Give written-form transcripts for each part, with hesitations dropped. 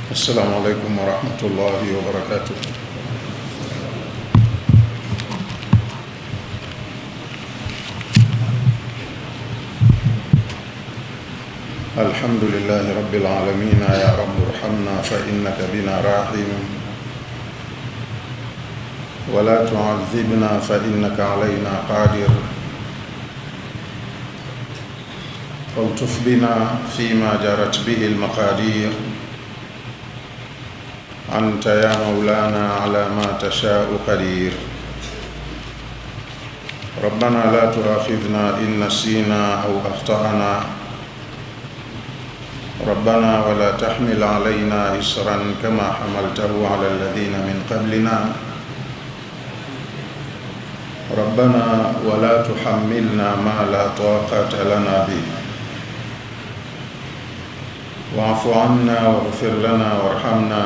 السلام عليكم ورحمة الله وبركاته. الحمد لله رب العالمين. يا رب ارحمنا فإنك بنا راحم، ولا تعذبنا فإنك علينا قادر، والطف بنا فيما جرت به المقادير. أنت يا مولانا على ما تشاء قدير. ربنا لا تؤاخذنا إن نسينا أو أخطأنا، ربنا ولا تحمل علينا إصرا كما حملته على الذين من قبلنا، ربنا ولا تحملنا ما لا طاقة لنا به، واعف عنا واغفر لنا وارحمنا،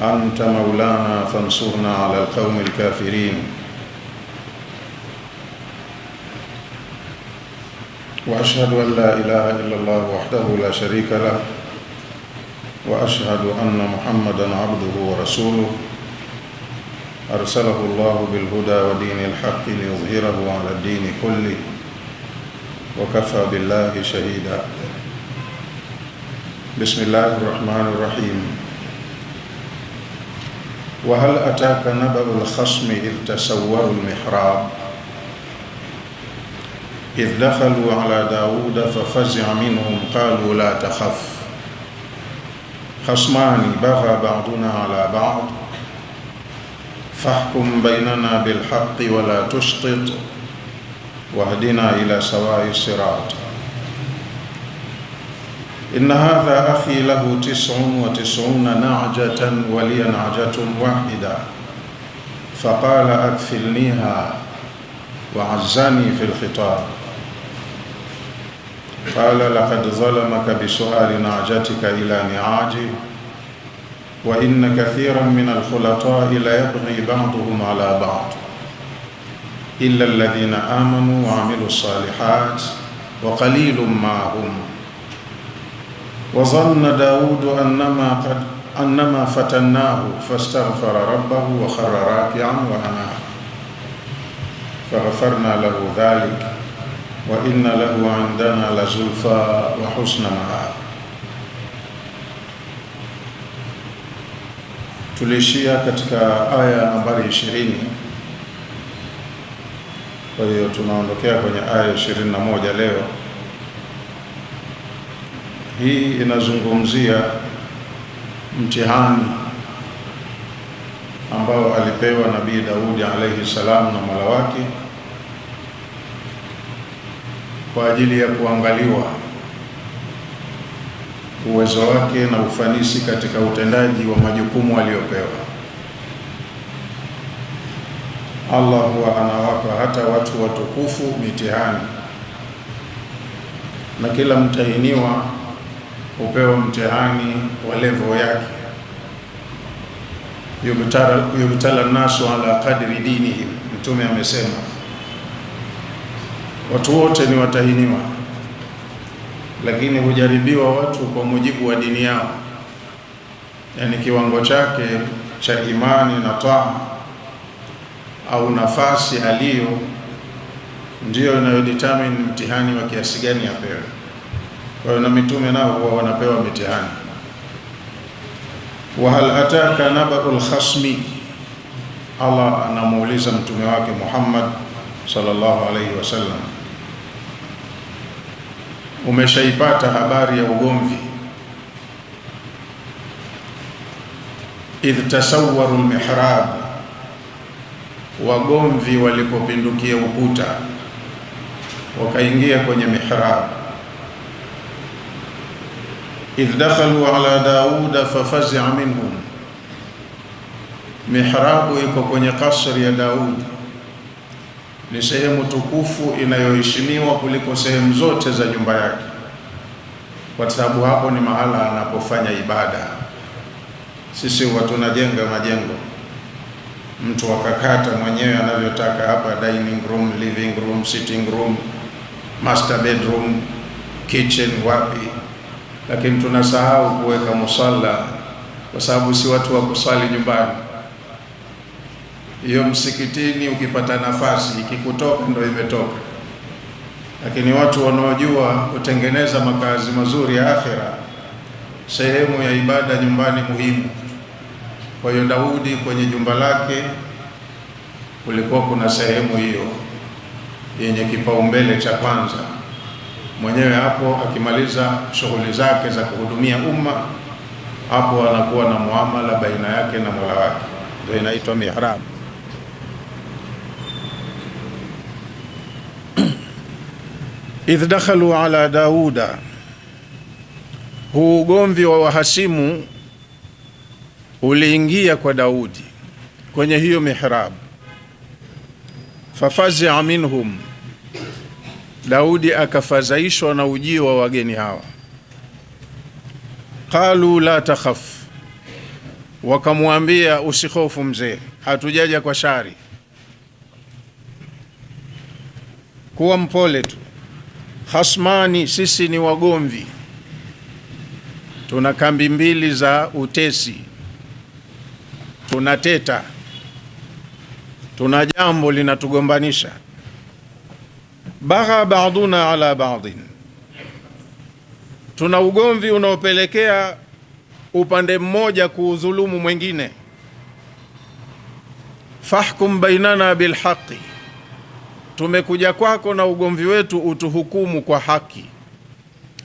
أنت مولانا فانصرنا على القوم الكافرين. وأشهد أن لا إله إلا الله وحده لا شريك له، وأشهد أن محمدا عبده ورسوله، أرسله الله بالهدى ودين الحق ليظهره على الدين كله، وكفى بالله شهيدا. بسم الله الرحمن الرحيم. وهل أتاك نبأ الخصم إذ تسوروا المحراب إذ دخلوا على داود ففزع منهم قالوا لا تخف خصمان بغى بعضنا على بعض فاحكم بيننا بالحق ولا تشطط واهدنا إلى سواء الصراط. إن هذا أخي له 99 نعجة ولي نعجة واحدة فقال أكفلنيها وعزاني في الخطاب. قال لقد ظلمك بسؤال نعجتك إلى نعاجه، وإن كثيرا من الخلطاء ليبغي بعضهم على بعض إلا الذين آمنوا وعملوا الصالحات وقليل ما هم. وظن داود أنما فتناه فاستغفر ربه وخر راكعا وأناب فغفرنا له ذلك وإن له عندنا لزلفى وحسن مآب. Tulishia katika aya nambari 20. Kwa hiyo tunaondokea kwenye aya 21 leo. Hii inazungumzia mtihani ambao alipewa Nabii Daudi alayhi salam na Mola wake kwa ajili ya kuangaliwa uwezo wake na ufanisi katika utendaji wa majukumu aliyopewa. Allah huwa anawapa hata watu watukufu mitihani, na kila mtahiniwa hupewa mtihani wa level yake. Yubtala nasu ala qadri dinihim, Mtume amesema watu wote ni watahiniwa, lakini hujaribiwa watu kwa mujibu wa dini yao, yani kiwango chake cha imani na taa au nafasi aliyo ndio inayodetermine mtihani wa kiasi gani apewe. Kwa hiyo na mitume nao huwa wanapewa mitihani. Wa hal ataka naba'ul khasmi, Allah anamuuliza mtume wake Muhammad sallallahu alayhi wasallam, umeshaipata habari ya ugomvi? Idh tasawwaru almihrab, wagomvi walipopindukia ukuta wakaingia kwenye mihrab. Idh dakhalu ala Dauda fafazi'a minhum, mihrabu iko kwenye kasri ya Daudi, ni sehemu tukufu inayoheshimiwa kuliko sehemu zote za nyumba yake, kwa sababu hapo ni mahala anapofanya ibada. Sisi huwa tunajenga majengo, mtu akakata mwenyewe anavyotaka, hapa dining room, living room, sitting room, master bedroom, kitchen, wapi. lakini tunasahau kuweka musalla, kwa sababu si watu wa kusali nyumbani. Hiyo msikitini ukipata nafasi, ikikutoka ndio imetoka, lakini watu wanaojua kutengeneza makazi mazuri ya akhira, sehemu ya ibada nyumbani muhimu. Kwa hiyo Daudi kwenye jumba lake kulikuwa kuna sehemu hiyo yenye kipaumbele cha kwanza. Mwenyewe hapo akimaliza shughuli zake za kuhudumia umma, hapo anakuwa na muamala baina yake na Mola wake, ndio inaitwa mihrab. Idh dakhalu ala Dauda, huu ugomvi wa wahasimu uliingia kwa Daudi kwenye hiyo mihrab. Fafazia minhum, Daudi akafadhaishwa na ujio wa wageni hawa. Qalu la takhaf, wakamwambia usikhofu mzee, hatujaja kwa shari, kuwa mpole tu. Khasmani, sisi ni wagomvi, tuna kambi mbili za utesi, tunateta, tuna jambo linatugombanisha. Bagha ba'duna ala ba'din, tuna ugomvi unaopelekea upande mmoja kuudhulumu mwingine. Fahkum bainana bilhaqi, tumekuja kwako na ugomvi wetu utuhukumu kwa haki.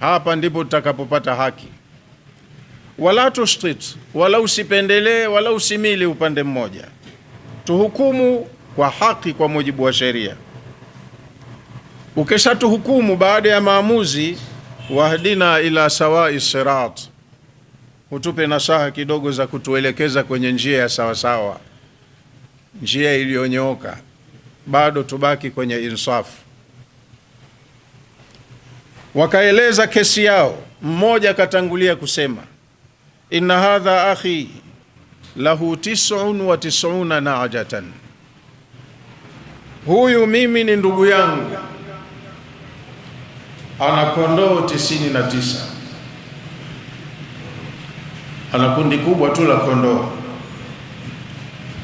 Hapa ndipo tutakapopata haki. Wala tushtit, wala usipendelee, wala usimili upande mmoja, tuhukumu kwa haki kwa mujibu wa sheria. Ukishatuhukumu baada ya maamuzi, wahdina ila sawai sirat, utupe nasaha kidogo za kutuelekeza kwenye njia ya sawasawa, njia iliyonyooka, bado tubaki kwenye insafu. Wakaeleza kesi yao. Mmoja katangulia kusema, inna hadha akhi lahu 99 na'jatan, huyu mimi ni ndugu yangu, ana kondoo 99, ana kundi kubwa tu la kondoo.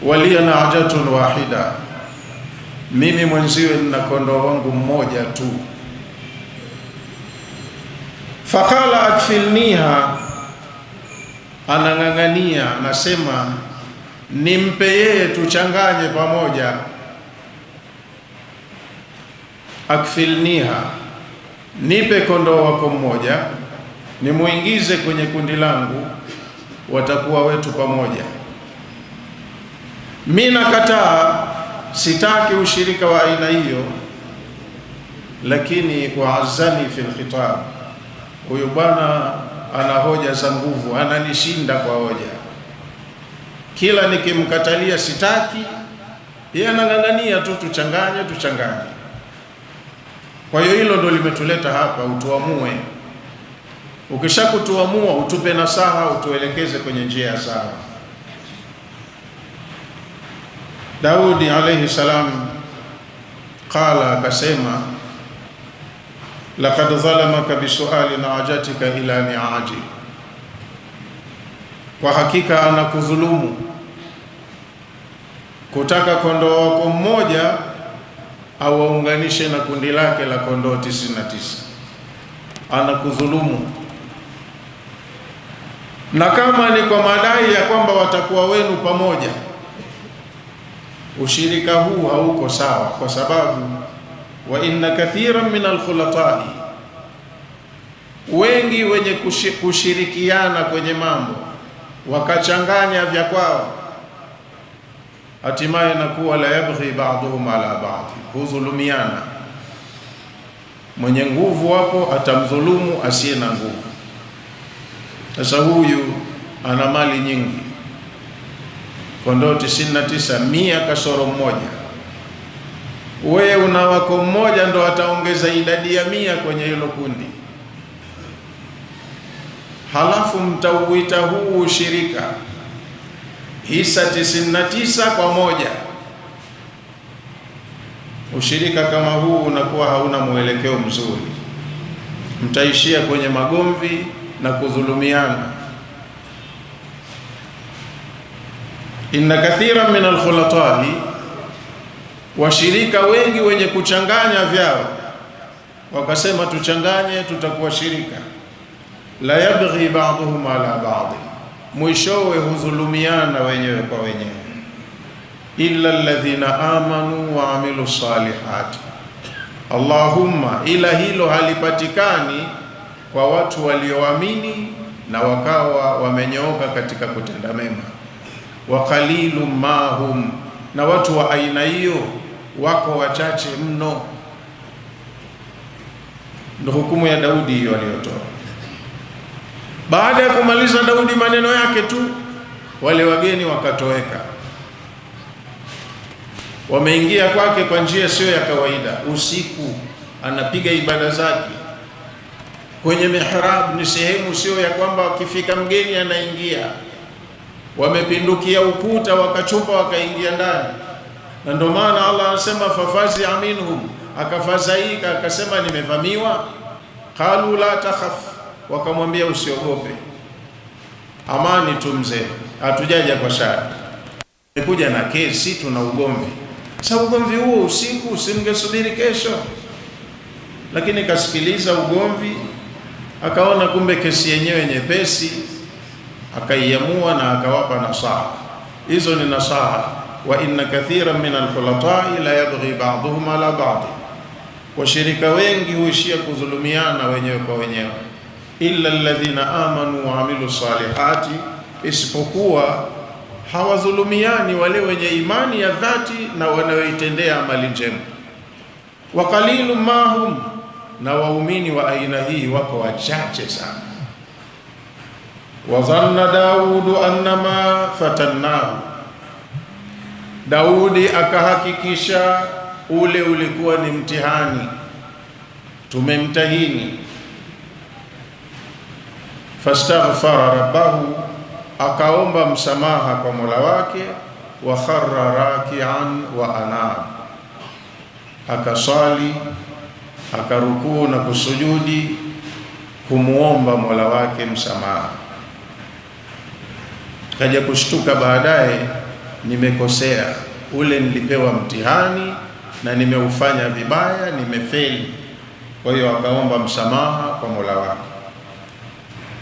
Walia na'jatun wahida, mimi mwenziwe nina kondoo wangu mmoja tu. Faqala akfilniha, anang'ang'ania, anasema nimpe yeye, tuchanganye pamoja. Akfilniha, nipe kondoo wako mmoja nimuingize kwenye kundi langu, watakuwa wetu pamoja. Mimi nakataa, sitaki ushirika wa aina hiyo. Lakini waazani fil khitab, huyu bwana ana hoja za nguvu, ananishinda kwa hoja. Kila nikimkatalia sitaki, yeye anang'ang'ania tu, tuchanganye. Kwa hiyo hilo ndo limetuleta hapa, utuamue. Ukishakutuamua utupe nasaha, utuelekeze kwenye njia ya sawa. Daudi alayhi salam qala, akasema, laqad zalamaka bisuali na'jatika ila ni'aji, kwa hakika anakudhulumu kutaka kondoo wako mmoja au waunganishe na kundi lake la kondoo 99. Anakudhulumu, na kama ni kwa madai ya kwamba watakuwa wenu pamoja, ushirika huu hauko sawa, kwa sababu wa inna kathiran min alkhulatai, wengi wenye kushirikiana kwenye mambo wakachanganya vya kwao, hatimaye nakuwa la yabghi ba'dhum ala ba'd, hudhulumiana. Mwenye nguvu wapo atamdhulumu asiye na nguvu. Sasa huyu ana mali nyingi, kondoo 99, 100 kasoro mmoja. Wewe una wako mmoja, ndo ataongeza idadi ya 100 kwenye hilo kundi, halafu mtauita huu ushirika hisa 99 kwa moja. Ushirika kama huu unakuwa hauna mwelekeo mzuri, mtaishia kwenye magomvi na kudhulumiana. Inna kathiran min alkhulata'i, washirika wengi wenye kuchanganya vyao wakasema tuchanganye, tutakuwa shirika. La yabghi ba'dhum ala ba'd, mwishowe hudhulumiana wenyewe kwa wenyewe. Illa alladhina amanu wa amilu salihati, Allahumma, ila hilo halipatikani kwa watu walioamini na wakawa wamenyooka katika kutenda mema. Wa qalilum mahum, na watu wa aina hiyo wako wachache mno. Ndio hukumu ya Daudi hiyo aliyotoa. Baada ya kumaliza Daudi maneno yake tu, wale wageni wakatoweka, wameingia kwake kwa njia sio ya kawaida. Usiku anapiga ibada zake kwenye mihrab, ni sehemu sio ya kwamba akifika mgeni anaingia. Wamepindukia ukuta, wakachupa, wakaingia ndani. Na ndio maana Allah anasema fafazi minhum, akafadhaika, akasema nimevamiwa. Qalu la takhaf, wakamwambia usiogope, amani tu mzee, hatujaja kwa shari, tumekuja na kesi, tuna ugomvi. Sasa ugomvi huo usiku, usingesubiri kesho? Lakini kasikiliza ugomvi, akaona kumbe kesi yenyewe nyepesi, akaiamua na akawapa nasaha. Hizo ni nasaha. Wa inna kathiran min alkhulata'i la yabghi ba'dhum ala ba'd, washirika wengi huishia kudhulumiana wenyewe kwa wenyewe. Illa alladhina amanu wa amilu salihati, isipokuwa hawadhulumiani wale wenye imani ya dhati na wanaoitendea amali njema. Wa qalilum mahum, na waumini wa aina hii wako wachache sana. Wa dhanna Daudu annama fatannahu, Daudi akahakikisha ule ulikuwa ni mtihani, tumemtahini. Fastaghfara rabbahu, akaomba msamaha kwa Mola wake. Wa kharra raki'an wa anab, akasali, akarukuu na kusujudi kumuomba Mola wake msamaha. Kaja kushtuka baadaye, nimekosea, ule nilipewa mtihani na nimeufanya vibaya, nimefeli. Kwa hiyo akaomba msamaha kwa Mola wake,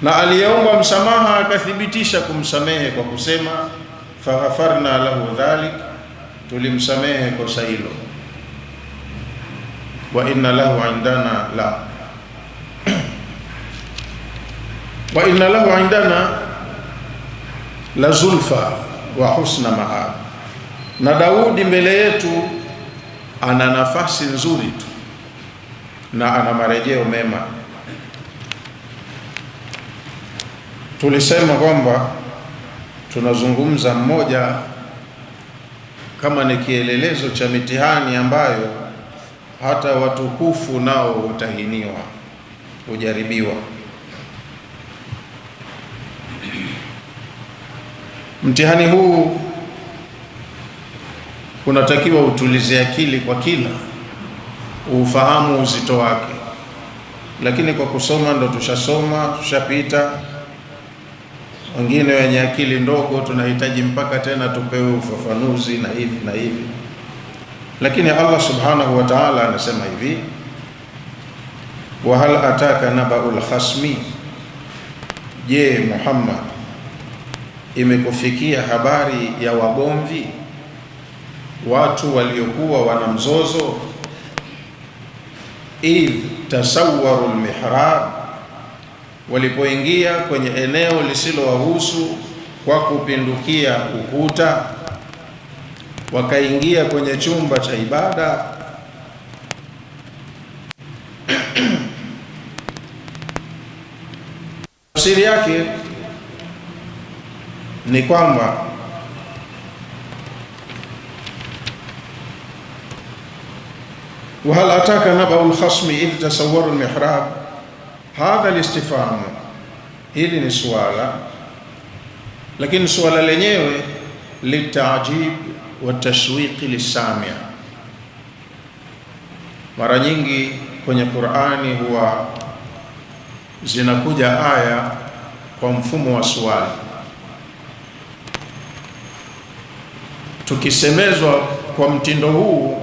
na aliyeomba msamaha akathibitisha kumsamehe kwa kusema faghafarna lahu dhalik, tulimsamehe kosa hilo. Wa inna lahu indana la wa inna lahu indana la zulfa wa husna maab, na Daudi mbele yetu ana nafasi nzuri tu na ana marejeo mema. Tulisema kwamba tunazungumza mmoja kama ni kielelezo cha mitihani ambayo hata watukufu nao hutahiniwa, hujaribiwa. Mtihani huu unatakiwa utulize akili kwa kina, ufahamu uzito wake. Lakini kwa kusoma ndo tushasoma, tushapita. Wengine wenye akili ndogo tunahitaji mpaka tena tupewe ufafanuzi na hivi na hivi. Lakini Allah subhanahu wa ta'ala anasema hivi, wa hal ataka naba'ul khasmi, je, Muhammad, imekufikia habari ya wagomvi, watu waliokuwa wana mzozo? Idh tasawwaru almihrab, walipoingia kwenye eneo lisilowahusu kwa kupindukia ukuta, wakaingia kwenye chumba cha ibada. Tafsiri yake ni kwamba وهل أتاك نبأ الخصم إذ تصوروا المحراب، هذا الاستفهام، hili ni swala, lakini swala lenyewe litajib wa tashwiqi lisamia. Mara nyingi kwenye Qur'ani huwa zinakuja aya kwa mfumo wa swali. Tukisemezwa kwa mtindo huu,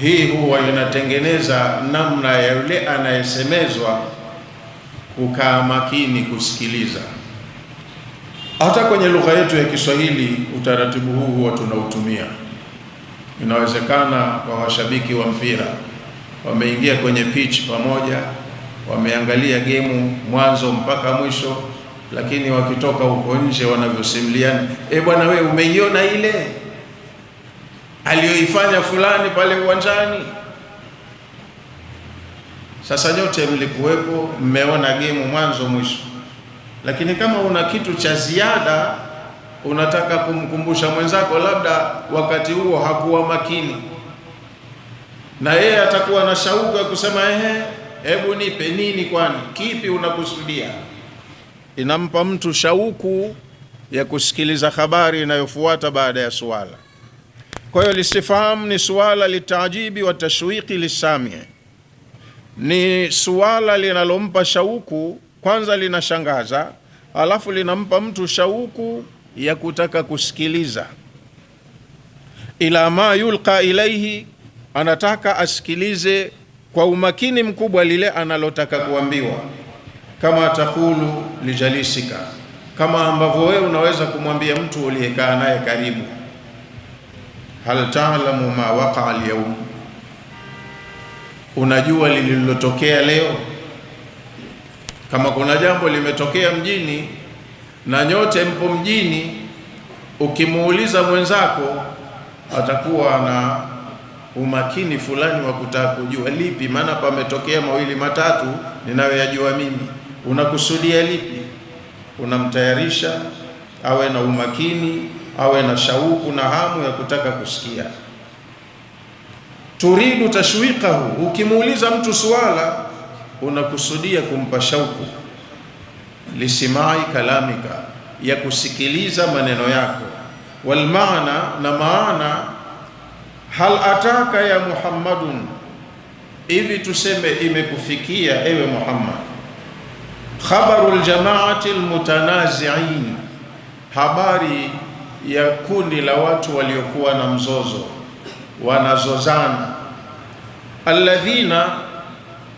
hii huwa inatengeneza namna ya yule anayesemezwa kukaa makini kusikiliza. Hata kwenye lugha yetu ya Kiswahili utaratibu huu huwa tunautumia. Inawezekana kwa washabiki wa mpira wameingia kwenye pitch pamoja, wameangalia gemu mwanzo mpaka mwisho, lakini wakitoka huko nje wanavyosimuliana, bwana wewe umeiona ile aliyoifanya fulani pale uwanjani? Sasa nyote mlikuwepo, mmeona gemu mwanzo mwisho, lakini kama una kitu cha ziada unataka kumkumbusha mwenzako, labda wakati huo hakuwa makini, na yeye atakuwa na shauku ya kusema hebu nipe nini, kwani kipi unakusudia? Inampa mtu shauku ya kusikiliza habari inayofuata baada ya suala. Kwa hiyo listifham ni suala litajibi wa tashwiqi lisami, ni suala linalompa shauku, kwanza linashangaza, alafu linampa mtu shauku ya kutaka kusikiliza. Ila ma yulqa ilaihi, anataka asikilize kwa umakini mkubwa lile analotaka kuambiwa. Kama takulu lijalisika, kama ambavyo wewe unaweza kumwambia mtu uliyekaa naye karibu, hal ta'lamu ma waqa al-yawm, unajua lililotokea leo? Kama kuna jambo limetokea mjini na nyote mpo mjini, ukimuuliza mwenzako atakuwa na umakini fulani wa kutaka kujua lipi, maana pametokea mawili matatu ninayoyajua mimi. Unakusudia lipi? Unamtayarisha awe na umakini, awe na shauku na hamu ya kutaka kusikia. Turidu tashwiqahu, ukimuuliza mtu swala unakusudia kumpa shauku. Lisimai kalamika, ya kusikiliza maneno yako. Wal maana, na maana, hal ataka ya Muhammadun, hivi tuseme imekufikia ewe Muhammad, khabarul jamaati almutanazi'in, habari ya kundi la watu waliokuwa na mzozo, wanazozana. Alladhina,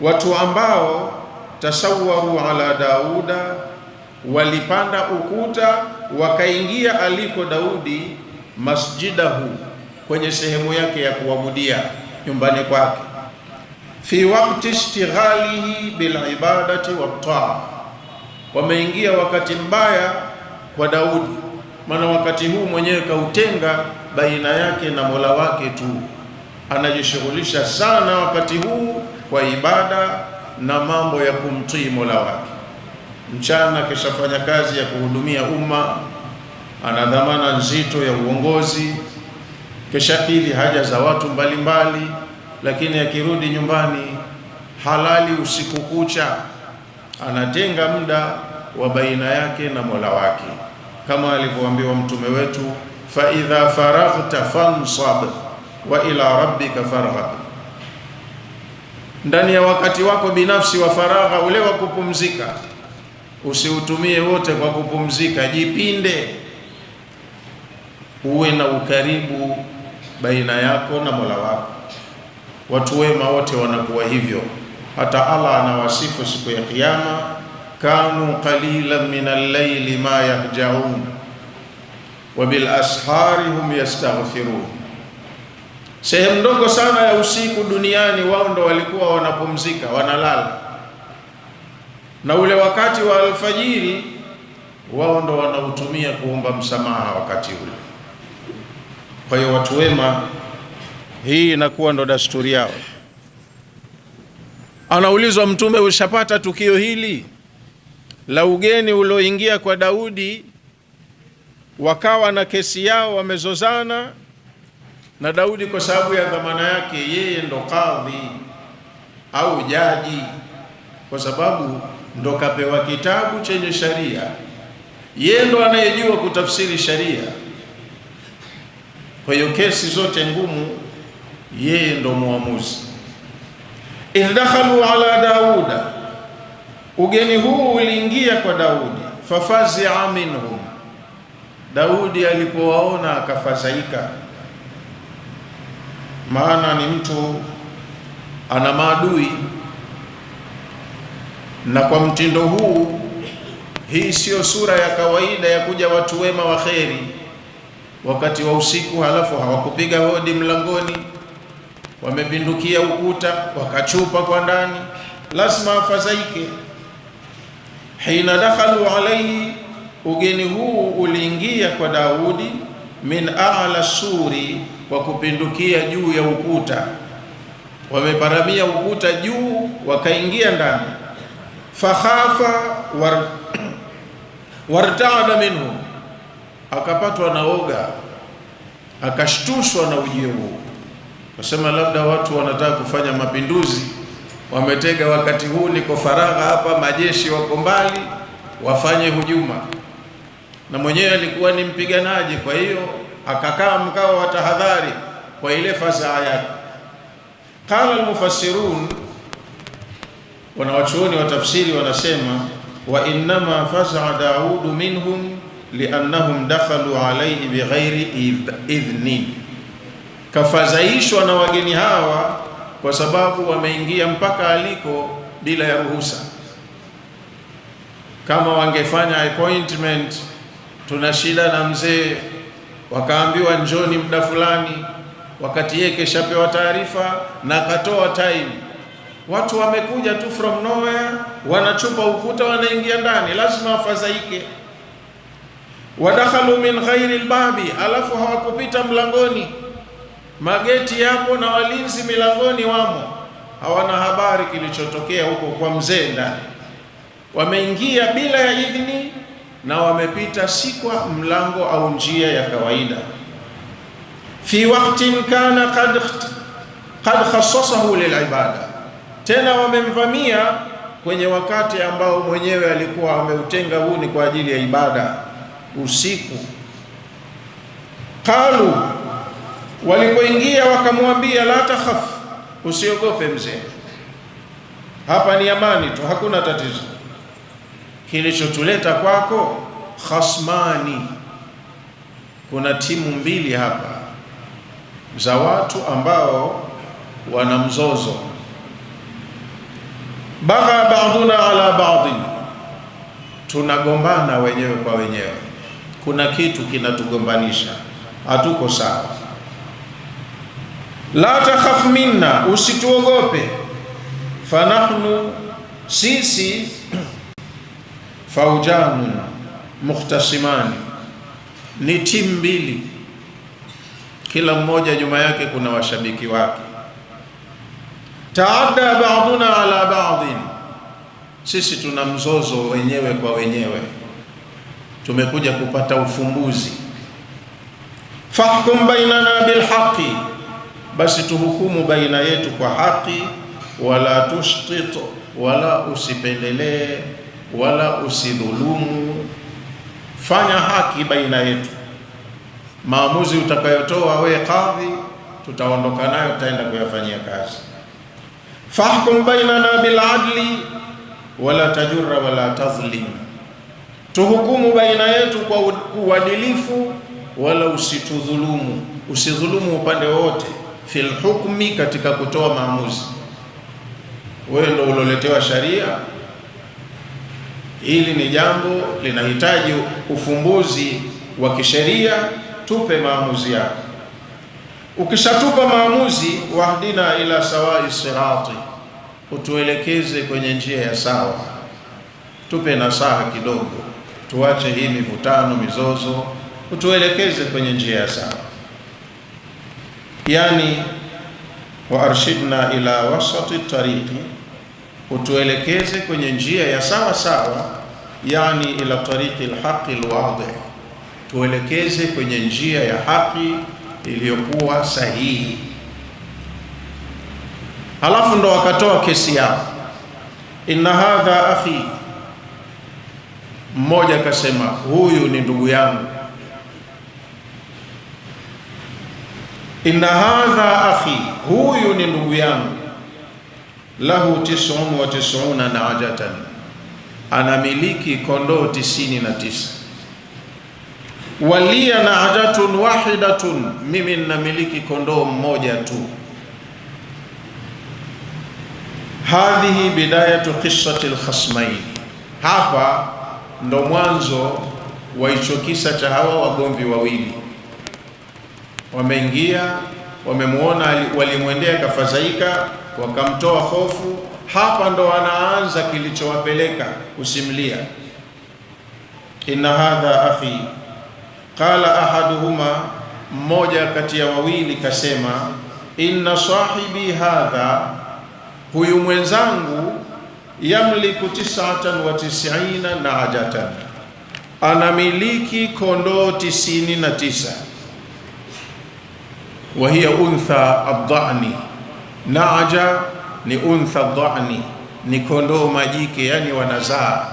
watu ambao tasawwaru ala Dauda, walipanda ukuta wakaingia aliko Daudi, masjidahu, kwenye sehemu yake ya kuabudia nyumbani kwake, fi waqti ishtighalihi bil ibadati wat taa, wameingia wakati mbaya kwa Daudi, maana wakati huu mwenyewe kautenga baina yake na Mola wake tu, anajishughulisha sana wakati huu kwa ibada na mambo ya kumtii Mola wake. Mchana kishafanya kazi ya kuhudumia umma, ana dhamana nzito ya uongozi, kishakidhi haja za watu mbalimbali, lakini akirudi nyumbani halali usiku kucha, anatenga muda wa baina yake na Mola wake, kama alivyoambiwa mtume wetu, fa idha faraghta fansab wa ila rabbika farghab. Ndani ya wakati wako binafsi wa faragha, ule wa kupumzika, usiutumie wote kwa kupumzika, jipinde, uwe na ukaribu baina yako na Mola wako. Watu wema wote wanakuwa hivyo. Hata Allah anawasifu siku ya Kiyama, kanu qalilan min al-layli ma yahjaun wa bil ashari hum yastaghfirun. Sehemu ndogo sana ya usiku duniani wao ndo walikuwa wanapumzika, wanalala, na ule wakati wa alfajiri wao ndo wanautumia kuomba msamaha wakati ule. Kwa hiyo watu wema, hii inakuwa ndo desturi yao. Anaulizwa Mtume, ushapata tukio hili la ugeni ulioingia kwa Daudi, wakawa na kesi yao, wamezozana na Daudi kwa sababu ya dhamana yake, yeye ndo kadhi au jaji, kwa sababu ndo kapewa kitabu chenye sharia, yeye ndo anayejua kutafsiri sharia. Kwa hiyo kesi zote ngumu yeye ndo muamuzi. Idh dakhalu ala Dauda, Ugeni huu uliingia kwa Daudi, fafazia minhum, Daudi alipowaona akafadhaika, maana ni mtu ana maadui, na kwa mtindo huu, hii sio sura ya kawaida ya kuja watu wema wa kheri wakati wa usiku, halafu hawakupiga hodi mlangoni, wamepindukia ukuta wakachupa kwa ndani. Lazima afadhaike. Hina dakhalu alayhi, ugeni huu uliingia kwa Daudi, min a'la suri, kwa kupindukia juu ya ukuta, wameparamia ukuta juu, wakaingia ndani. Fakhafa wartaada minhu, akapatwa na oga, akashtushwa na ujio huu. Wasema labda watu wanataka kufanya mapinduzi, wametega wakati huu, niko faragha hapa, majeshi wako mbali, wafanye hujuma. Na mwenyewe alikuwa ni mpiganaji, kwa hiyo akakaa mkao wa tahadhari kwa ile fazaa yake. Qala almufassirun, wanawachuoni wa tafsiri wanasema, wa innama fazaa Daudu minhum liannahum dakhalu alayhi bighairi idhni, kafadhaishwa na wageni hawa kwa sababu wameingia mpaka aliko bila ya ruhusa. Kama wangefanya appointment, tuna shida na mzee, wakaambiwa njoni muda fulani, wakati yeye keshapewa taarifa na katoa time, watu wamekuja tu from nowhere, wanachupa ukuta, wanaingia ndani, lazima afadhaike. Wadakhalu min ghairi albabi, alafu hawakupita mlangoni, mageti yapo na walinzi milangoni wamo, hawana habari kilichotokea huko kwa mzee ndani. Wameingia bila ya idhini na wamepita si kwa mlango au njia ya kawaida. Fi waqtin kana qad khassasahu lilibada, tena wamemvamia kwenye wakati ambao mwenyewe alikuwa ameutenga huu ni kwa ajili ya ibada, usiku. Qalu, walipoingia wakamwambia, la takhaf, usiogope mzee, hapa ni amani tu, hakuna tatizo. Kilichotuleta kwako khasmani, kuna timu mbili hapa za watu ambao wana mzozo. Bagha ba'duna ala ba'din, tunagombana wenyewe kwa wenyewe, kuna kitu kinatugombanisha, hatuko sawa. La takhaf minna, usituogope. Fanahnu, sisi, faujanun mukhtasimani, ni timu mbili, kila mmoja nyuma yake kuna washabiki wake. Taadda ba'duna ala ba'din, sisi tuna mzozo wenyewe kwa wenyewe, tumekuja kupata ufumbuzi. Fahkum bainana bilhaqi, basi tuhukumu baina yetu kwa haki. Wala tushtit, wala usipendelee, wala usidhulumu, fanya haki baina yetu. Maamuzi utakayotoa wewe kadhi, tutaondoka nayo, tutaenda kuyafanyia kazi. Fahkum bainana bil adli wala tajurra wala tadhlim, tuhukumu baina yetu kwa uadilifu, wala usitudhulumu, usidhulumu upande wote. Fil hukmi, katika kutoa maamuzi. Wewe ndio uloletewa sharia, hili ni jambo linahitaji ufumbuzi wa kisheria, tupe maamuzi yako. Ukishatupa maamuzi, wahdina ila sawai sirati, utuelekeze kwenye njia ya sawa, tupe nasaha kidogo, tuache hii mivutano, mizozo, utuelekeze kwenye njia ya sawa. Yani wa arshidna ila wasati tariqi, utuelekeze kwenye njia ya sawa sawa, yani ila tariqi alhaqi alwadih, tuelekeze kwenye njia ya haki iliyokuwa sahihi. Halafu ndo wakatoa kesi yao, inna hadha akhi, mmoja akasema huyu ni ndugu yangu. Inna hadha akhi, huyu ni ndugu yangu. Lahu 99 najatan, anamiliki kondoo 99. Walia na'jatun wahidatun, mimi ninamiliki kondoo mmoja tu. Hadhihi bidayatu qissati al-khasmain, hapa ndo mwanzo wa hicho kisa cha hawa wagomvi wawili. Wameingia, wamemuona, walimwendea, kafadhaika, wakamtoa hofu. Hapa ndo anaanza kilichowapeleka kusimlia. Inna hadha akhi, qala ahaduhuma, mmoja kati ya wawili kasema, inna sahibi hadha, huyu mwenzangu, yamliku 99 na'jatan, anamiliki kondoo 99. Wa hiya untha ad-dha'ni, na'ja ni untha ad-dha'ni, ni kondoo majike, yani wanazaa,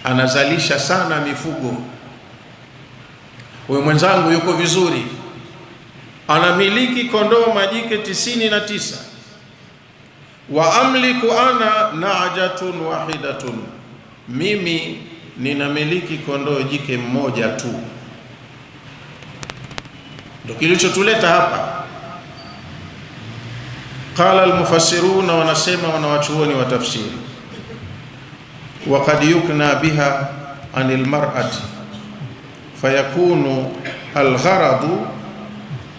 anazalisha sana mifugo. Huyu mwenzangu yuko vizuri, anamiliki kondoo majike 99. Wa amliku ana na'jatun wahidatun, mimi ninamiliki kondoo jike mmoja tu. Ndio kilichotuleta hapa. Qala almufassiruna, wanasema wanawachuoni wa tafsiri, wa qad yukna biha anil mar'ati fayakunu algharadu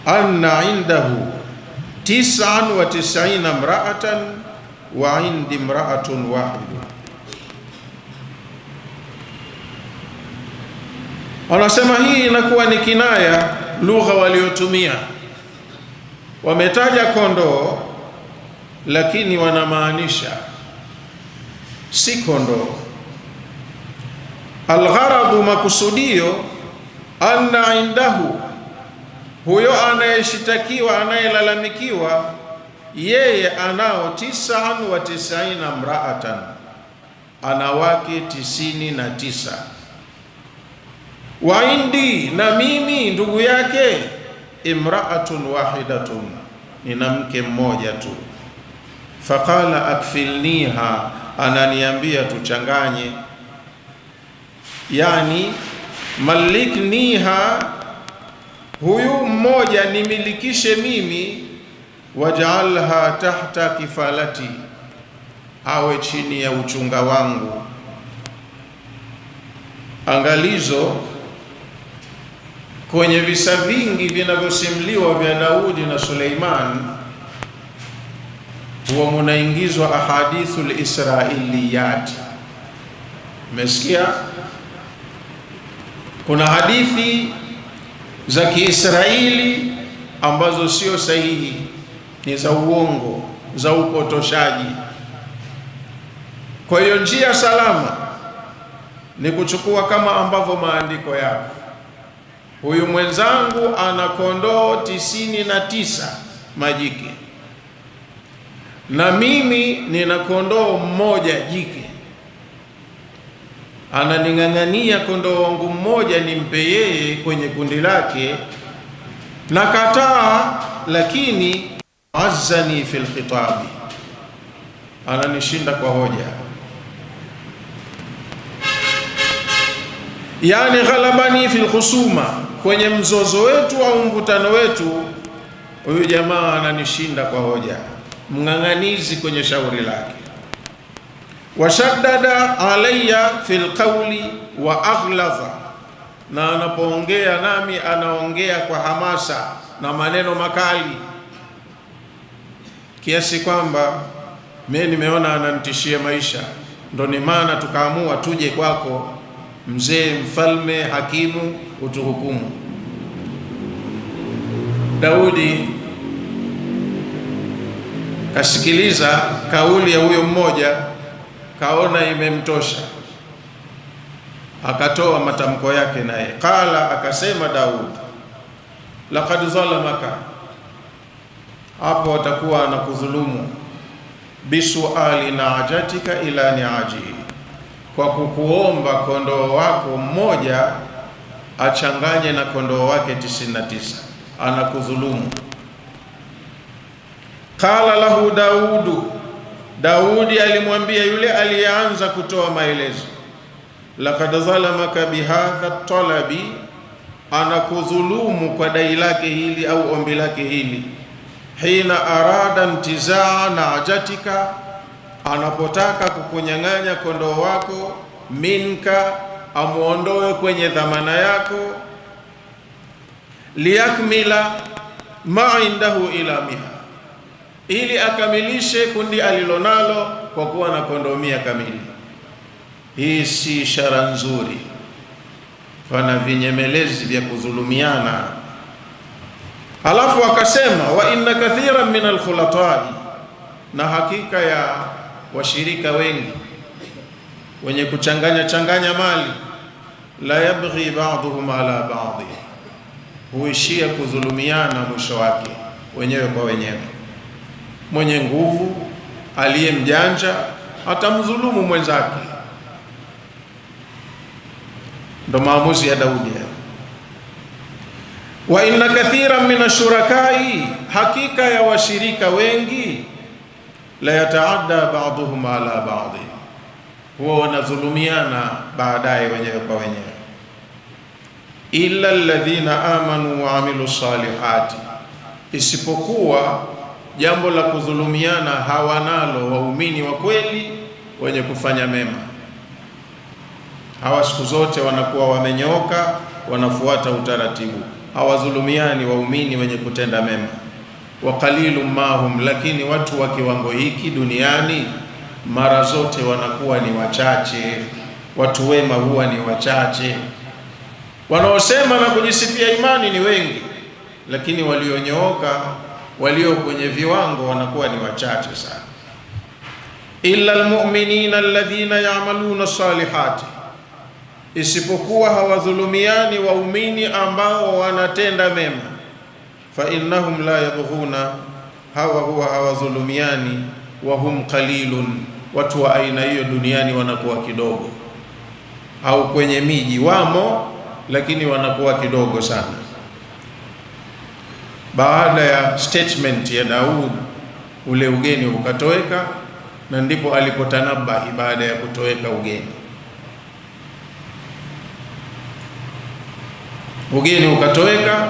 anna indahu 99 imra'atan wa indi imra'atun wahida. Wanasema hii inakuwa ni kinaya, lugha waliotumia. Wametaja kondoo lakini wanamaanisha si kondoo. Algharadu, makusudio, anna indahu, huyo anayeshitakiwa, anayelalamikiwa, yeye anao 99 imra'atan, ana wake 99. Wa indi, na mimi ndugu yake, imra'atun wahidatun, nina mke mmoja tu. Faqala akfilniha, ananiambia tuchanganye, yani malikniha, huyu mmoja nimilikishe mimi, waj'alha tahta kifalati, awe chini ya uchunga wangu. Angalizo, kwenye visa vingi vinavyosimuliwa vya Daudi na Suleiman, huwa munaingizwa ahadithul israiliyat. Umesikia? Kuna hadithi za Kiisraeli ambazo sio sahihi, ni za uongo, za upotoshaji. Kwa hiyo njia salama ni kuchukua kama ambavyo maandiko yako. Huyu mwenzangu ana kondoo 99 majike, na mimi nina kondoo mmoja jike. Ananing'ang'ania kondoo wangu mmoja nimpe yeye kwenye kundi lake, na kataa, lakini azzani fil khitabi, ananishinda kwa hoja. Yani ghalabani fil khusuma, kwenye mzozo wetu au mvutano wetu, huyu jamaa ananishinda kwa hoja, mng'ang'anizi kwenye shauri lake. Washaddada alayya fil qawli wa aghlaza, na anapoongea nami anaongea kwa hamasa na maneno makali, kiasi kwamba mimi nimeona ananitishia maisha. Ndo ni maana tukaamua tuje kwako, mzee, mfalme, hakimu, utuhukumu. Daudi kasikiliza kauli ya huyo mmoja, kaona imemtosha, akatoa matamko yake naye. Qala, akasema Daudi, laqad zalamaka, hapo atakuwa anakudhulumu, bisuali na'jatika ila ni'ajihi, kwa kukuomba kondoo wako mmoja achanganye na kondoo wake 99, anakudhulumu. Qala lahu Daudu, Daudi alimwambia yule aliyeanza kutoa maelezo, laqad zalamaka bihadha talabi, anakudhulumu kwa dai lake hili au ombi lake hili. Hina arada intizaa najatika, anapotaka kukunyang'anya kondoo wako, minka, amuondoe kwenye dhamana yako, liyakmila ma indahu ila miha, ili akamilishe kundi alilonalo kwa kuwa na kondoo 100 kamili. Hii si ishara nzuri, pana vinyemelezi vya kudhulumiana. Alafu akasema, wa inna kathiran min alkhulatai, na hakika ya washirika wengi wenye kuchanganya changanya mali, la yabghi ba'dhum ala ba'd, huishia kudhulumiana mwisho wake wenyewe kwa wenyewe. Mwenye nguvu aliye mjanja atamdhulumu mwenzake. Ndo maamuzi ya Daudi. Wa inna kathiran min ashurakai, hakika ya washirika wengi, la yataadda ba'dhum ala ba'd, huwa wanadhulumiana baadaye wenyewe kwa wenyewe. Illa alladhina amanu wa amilu salihati, isipokuwa jambo la kudhulumiana hawanalo waumini wa kweli wenye kufanya mema. Hawa siku zote wanakuwa wamenyooka, wanafuata utaratibu, hawadhulumiani waumini wenye kutenda mema. Wa qalilum mahum, lakini watu wa kiwango hiki duniani mara zote wanakuwa ni wachache. Watu wema huwa ni wachache. Wanaosema na kujisifia imani ni wengi, lakini walionyooka, walio kwenye viwango wanakuwa ni wachache sana. Illa almu'minina alladhina ya'maluna salihati, isipokuwa hawadhulumiani waumini ambao wanatenda mema. Fa innahum la yabghuna, hawa huwa hawadhulumiani. Wa hum qalilun, watu wa aina hiyo duniani wanakuwa kidogo, au kwenye miji wamo lakini wanakuwa kidogo sana. Baada ya statement ya Daud, ule ugeni ukatoweka, na ndipo alipotanabahi baada ya kutoweka ugeni. Ugeni ukatoweka,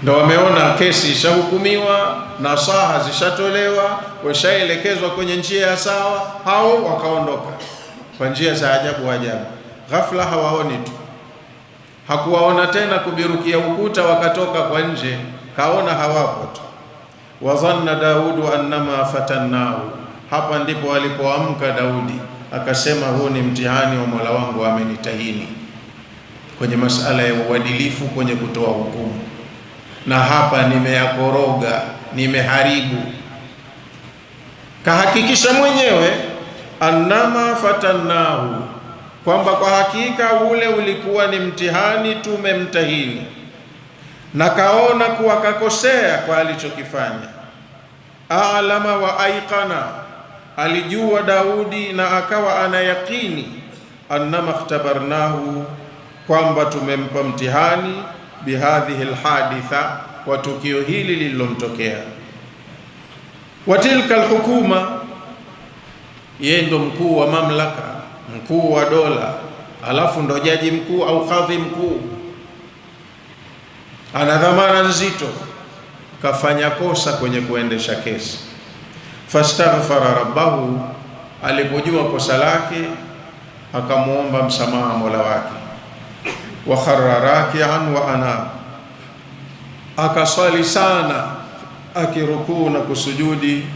ndo wameona kesi ishahukumiwa, nasaha zishatolewa, washaelekezwa kwenye njia ya sawa, hao wakaondoka kwa njia za ajabu ajabu. Ghafla hawaoni tu, hakuwaona tena kubirukia ukuta wakatoka kwa nje, kaona hawapo tu. Wadhanna Daudu annama fatannahu, hapa ndipo alipoamka Daudi akasema, huu ni mtihani wa Mola wangu amenitahini kwenye masala ya uadilifu, kwenye kutoa hukumu, na hapa nimeyakoroga, nimeharibu. Kahakikisha mwenyewe annama fatannahu, kwamba kwa hakika ule ulikuwa ni mtihani, tumemtahini, na kaona kuwa kakosea kwa alichokifanya. A'lama wa aiqana, alijua Daudi na akawa ana yaqini, annama ikhtabarnahu, kwamba tumempa mtihani, bihadhihi alhaditha, kwa tukio hili lililomtokea. Wa tilka alhukuma, yeye ndo mkuu wa mamlaka, mkuu wa dola, alafu ndo jaji mkuu au kadhi mkuu, ana dhamana nzito, kafanya kosa kwenye kuendesha kesi. Fastaghfara rabbahu, alipojua kosa lake akamuomba msamaha Mola wake. Wa kharra raki'an wa ana, akaswali sana akirukuu na kusujudi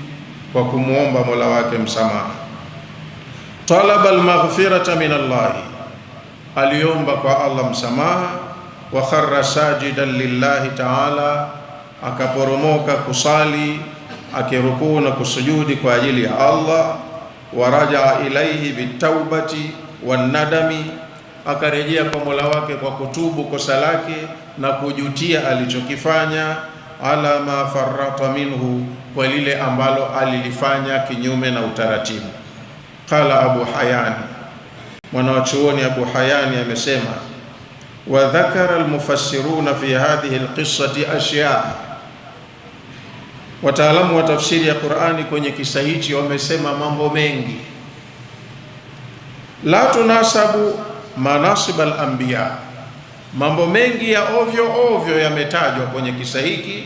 kwa kumuomba Mola wake msamaha. Talaba almaghfirata min Allah, aliomba kwa Allah msamaha. Wa kharra sajidan lillahi ta'ala, akaporomoka kusali akirukuu na kusujudi kwa ajili ya Allah. Wa rajaa ilaihi bitawbati wan nadami, akarejea kwa Mola wake kwa kutubu kosa lake na kujutia alichokifanya. Ala ma farrata minhu, kwa lile ambalo alilifanya kinyume na utaratibu. Qala Abu Hayyan, mwanachuoni Abu Hayyan amesema, wa dhakara almufassiruna fi hadhihi alqissati ashya, Wataalamu wa tafsiri ya Qur'ani kwenye kisa hichi wamesema mambo mengi. La tunasabu manasib al-anbiya, mambo mengi ya ovyo ovyo yametajwa kwenye kisa hiki,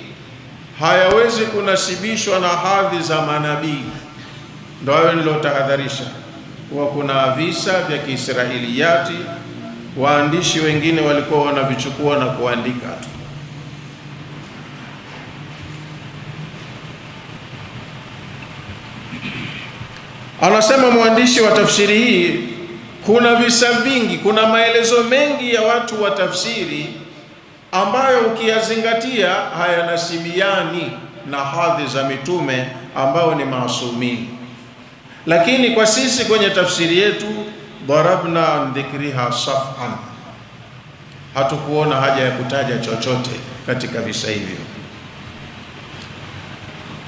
hayawezi kunasibishwa na hadhi za manabii. Ndio hayo nilotahadharisha, kwa kuna visa vya Kiisrailiyati, waandishi wengine walikuwa wanavichukua na kuandika tu. Anasema mwandishi wa tafsiri hii, kuna visa vingi, kuna maelezo mengi ya watu wa tafsiri ambayo ukiyazingatia hayanasibiani na hadhi za mitume ambao ni maasumini. Lakini kwa sisi kwenye tafsiri yetu, darabna an dhikriha safhan, hatukuona haja ya kutaja chochote katika visa hivyo.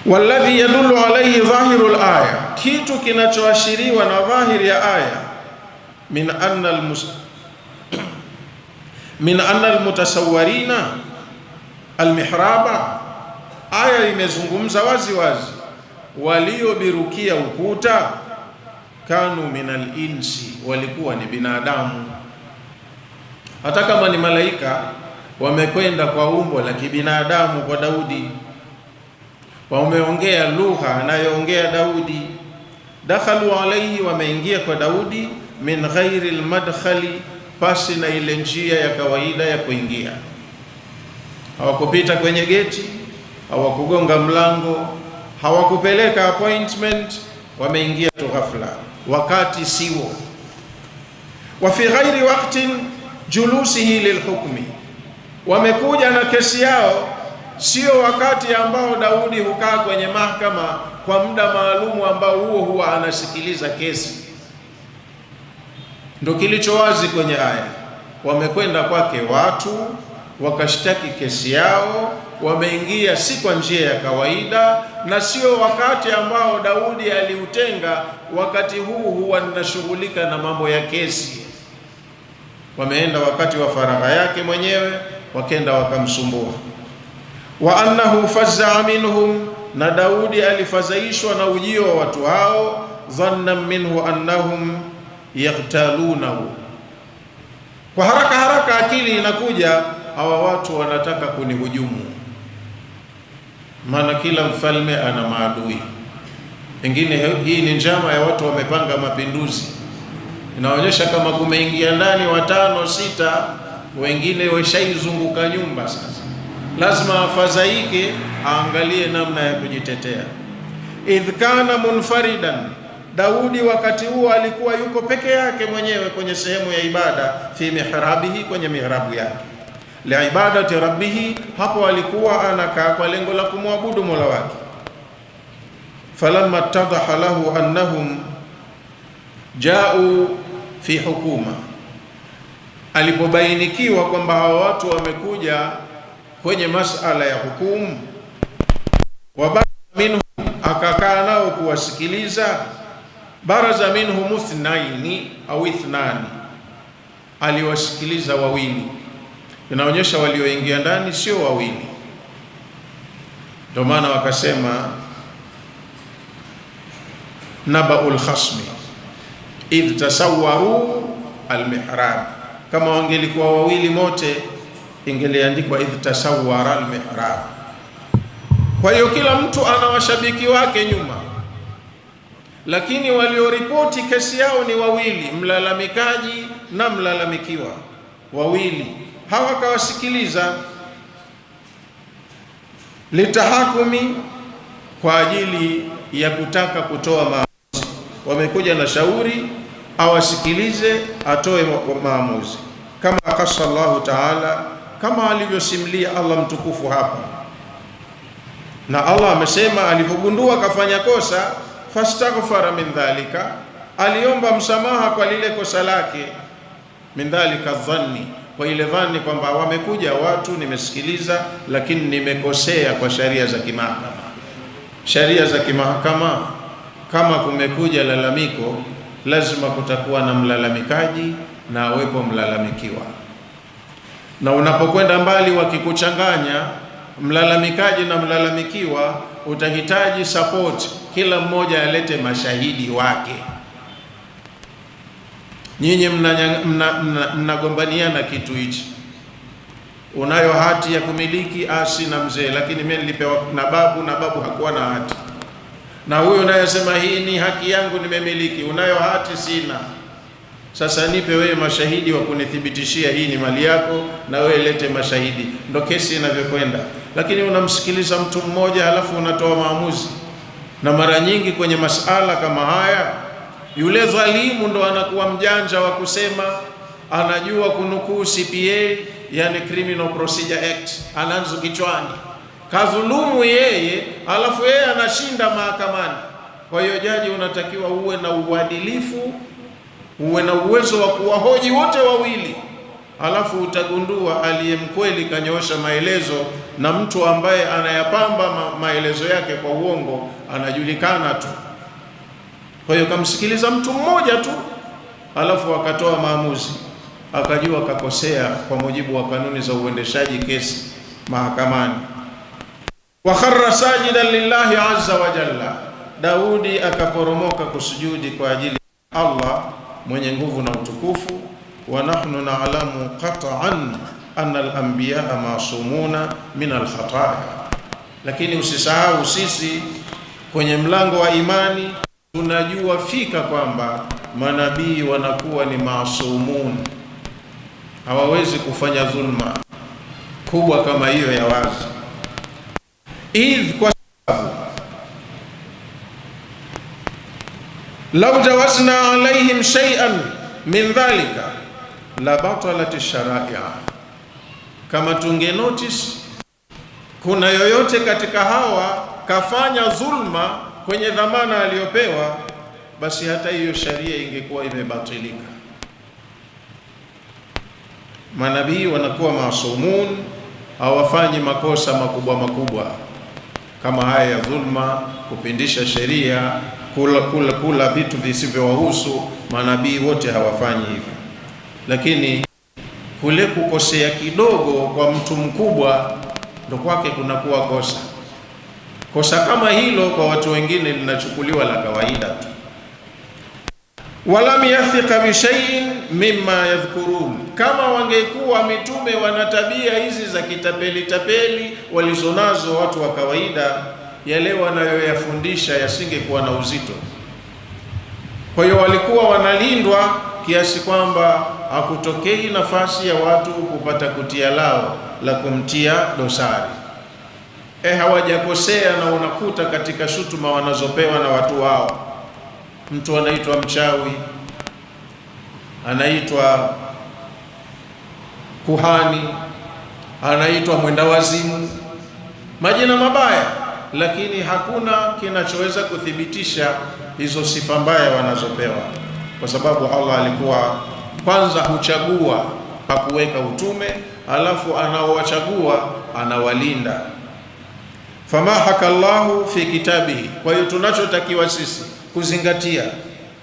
Walladhi yadullu alayhi dhahiru al-aya, kitu kinachoashiriwa na dhahiri ya aya, min anna al-mutasawwirina al-mihraba, aya imezungumza wazi wazi waliobirukia ukuta, kanu min al-insi, walikuwa ni binadamu. Hata kama ni malaika, wamekwenda kwa umbo la kibinadamu kwa Daudi, wameongea lugha anayoongea Daudi. Dakhalu alayhi, wameingia kwa Daudi, min ghairi almadkhali, pasi na ile njia ya kawaida ya kuingia. Hawakupita kwenye geti, hawakugonga mlango, hawakupeleka appointment, wameingia tu ghafla, wakati siwo. Wa fi ghairi waqtin julusihi lilhukmi, wamekuja na kesi yao sio wakati ambao Daudi hukaa kwenye mahakama kwa muda maalumu ambao huwa anasikiliza kesi. Ndio kilicho wazi kwenye aya. Wamekwenda kwake watu wakashtaki kesi yao, wameingia si kwa njia ya kawaida, na sio wakati ambao Daudi aliutenga, wakati huu huwa ninashughulika na mambo ya kesi. Wameenda wakati wa faragha yake mwenyewe, wakenda wakamsumbua. Wa annahu fazaa minhum, na Daudi alifadhaishwa na ujio wa watu hao, dhanna minhu annahum yaqtalunahu, kwa haraka haraka akili inakuja, hawa watu wanataka kunihujumu. Maana kila mfalme ana maadui. Pengine hii ni njama ya watu wamepanga mapinduzi. Inaonyesha kama kumeingia ndani 5 6, wengine washaizunguka nyumba. Sasa lazima afadhaike, aangalie namna ya kujitetea. Idh kana munfaridan, Daudi wakati huo alikuwa yuko peke yake mwenyewe kwenye sehemu ya ibada, fi mihrabihi, kwenye mihrabu yake, liibadati rabbihi, hapo alikuwa anakaa kwa lengo la kumwabudu Mola wake. Falamma tadaha lahu annahum jau fi hukuma, alipobainikiwa kwamba hawa watu wamekuja kwenye masala ya hukumu, wabaraza minhum, akakaa nao kuwasikiliza. Baraza minhum ithnaini au ithnani, aliwasikiliza wawili. Inaonyesha walioingia ndani sio wawili. Ndio maana wakasema nabaul khasmi idh tasawwaru almihrab. Kama wangelikuwa wawili mote, ingeliandikwa idh tasawwara almihrab. Kwa hiyo kila mtu ana washabiki wake nyuma, lakini walioripoti kesi yao ni wawili, mlalamikaji na mlalamikiwa, wawili. Hawa kawasikiliza, litahakumi, kwa ajili ya kutaka kutoa maamuzi. Wamekuja na shauri, awasikilize, atoe maamuzi, kama akasa Allahu Ta'ala, kama alivyosimulia Allah mtukufu hapa. Na Allah amesema alipogundua kafanya kosa, fastaghfara min dhalika, aliomba msamaha kwa lile kosa lake. Min dhalika dhanni, kwa ile dhani kwamba wamekuja watu, nimesikiliza, lakini nimekosea kwa sharia za kimahakama. Sharia za kimahakama, kama kumekuja lalamiko, lazima kutakuwa na mlalamikaji na awepo mlalamikiwa. Na unapokwenda mbali wakikuchanganya, mlalamikaji na mlalamikiwa, utahitaji support, kila mmoja alete mashahidi wake. Nyinyi mnagombaniana kitu hichi, unayo hati ya kumiliki? Sina mzee, lakini mimi nilipewa na babu hakuwa na hati. Na huyo unayesema hii ni haki yangu, nimemiliki, unayo hati? Sina. Sasa nipe wewe mashahidi wa kunithibitishia hii ni mali yako, na wewe lete mashahidi. Ndo kesi inavyokwenda. Lakini unamsikiliza mtu mmoja halafu unatoa maamuzi. Na mara nyingi kwenye masala kama haya, yule dhalimu ndo anakuwa mjanja wa kusema anajua kunukuu CPA, yani Criminal Procedure Act, anaanza kichwani, kadhulumu yeye, alafu yeye anashinda mahakamani. Kwa hiyo jaji, unatakiwa uwe na uadilifu, uwe na uwezo wa kuwahoji wote wawili, alafu utagundua aliyemkweli kanyoosha maelezo, na mtu ambaye anayapamba maelezo yake kwa uongo anajulikana tu. Kwa hiyo kamsikiliza mtu mmoja tu, alafu akatoa maamuzi, akajua kakosea kwa mujibu wa kanuni za uendeshaji kesi mahakamani. Wa kharra sajidan lillahi azza wa jalla, Daudi akaporomoka kusujudi kwa ajili ya Allah mwenye nguvu na utukufu. Wa nahnu na'lamu qat'an anna al-anbiya'a masumuna min al-khataya, lakini usisahau sisi kwenye mlango wa imani tunajua fika kwamba manabii wanakuwa ni masumun, hawawezi kufanya dhulma kubwa kama hiyo ya wazi. Kwa sababu law jawazna alaihim shay'an min dhalika la batalat ash-shara'i'a, kama tunge notice kuna yoyote katika hawa kafanya dhulma kwenye dhamana aliyopewa, basi hata hiyo sharia ingekuwa imebatilika. Manabii wanakuwa masumun, hawafanyi makosa makubwa kama haya ya dhulma, kupindisha sheria, kula vitu visivyowahusu. Manabii wote hawafanyi hivyo, lakini kule kukosea kidogo kwa mtu mkubwa ndo kwake kunakuwa kosa. Kosa kama hilo kwa watu wengine linachukuliwa la kawaida tu. Walam yathiqa bi shay'in mimma yadhkurun, kama wangekuwa mitume wana tabia hizi za kitapeli walizonazo watu wa kawaida, yale wanayoyafundisha yasingekuwa na uzito. Kwa hiyo walikuwa wanalindwa kiasi kwamba hakutokei nafasi ya watu kupata kutia lao la kumtia dosari. Hawajakosea, na unakuta katika shutuma wanazopewa na watu wao, mtu anaitwa mchawi, anaitwa kuhani, anaitwa mwenda wazimu, majina mabaya, lakini hakuna kinachoweza kuthibitisha hizo sifa mbaya wanazopewa, kwa sababu Allah alikuwa kwanza huchagua hakuweka utume, alafu anaowachagua anawalinda. Fama haka Allahu fi kitabihi, kwa hiyo tunachotakiwa sisi kuzingatia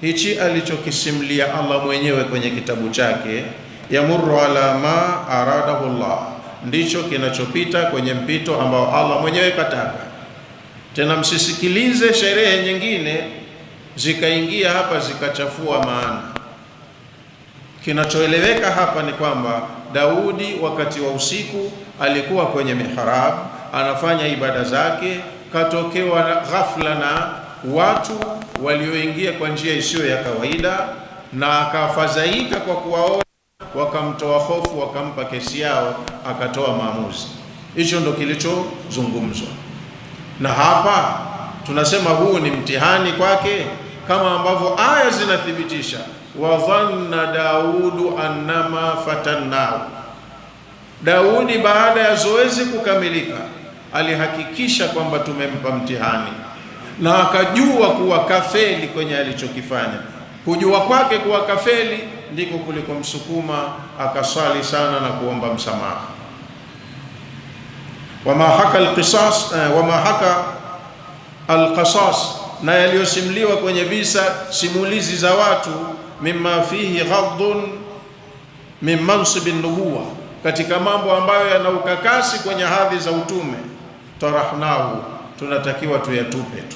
hichi alichokisimulia Allah mwenyewe kwenye kitabu chake, yamurru ala ma aradahu Allah, ndicho kinachopita kwenye mpito ambao Allah mwenyewe kataka. Tena msisikilize sherehe nyingine zikaingia hapa zikachafua maana. Kinachoeleweka hapa ni kwamba Daudi wakati wa usiku alikuwa kwenye mihrab anafanya ibada zake, katokewa ghafla na watu walioingia kwa njia isiyo ya kawaida, na akafadhaika kwa kuwaona, wakamtoa hofu, wakampa kesi yao, akatoa maamuzi. Hicho ndo kilichozungumzwa, na hapa tunasema huu ni mtihani kwake, kama ambavyo aya zinathibitisha, wa dhanna Daudu annama fatannahu. Daudi baada ya zoezi kukamilika alihakikisha kwamba tumempa mtihani, na akajua kuwa kafeli kwenye alichokifanya. Kujua kwake kuwa kafeli ndiko kulikomsukuma akaswali sana na kuomba msamaha. Wama haka alqasas, na yaliyosimliwa kwenye visa simulizi za watu, mimma fihi ghaddun min mansib an-nubuwa, katika mambo ambayo yana ukakasi kwenye hadhi za utume, tarahnahu, tunatakiwa tuyatupe tu.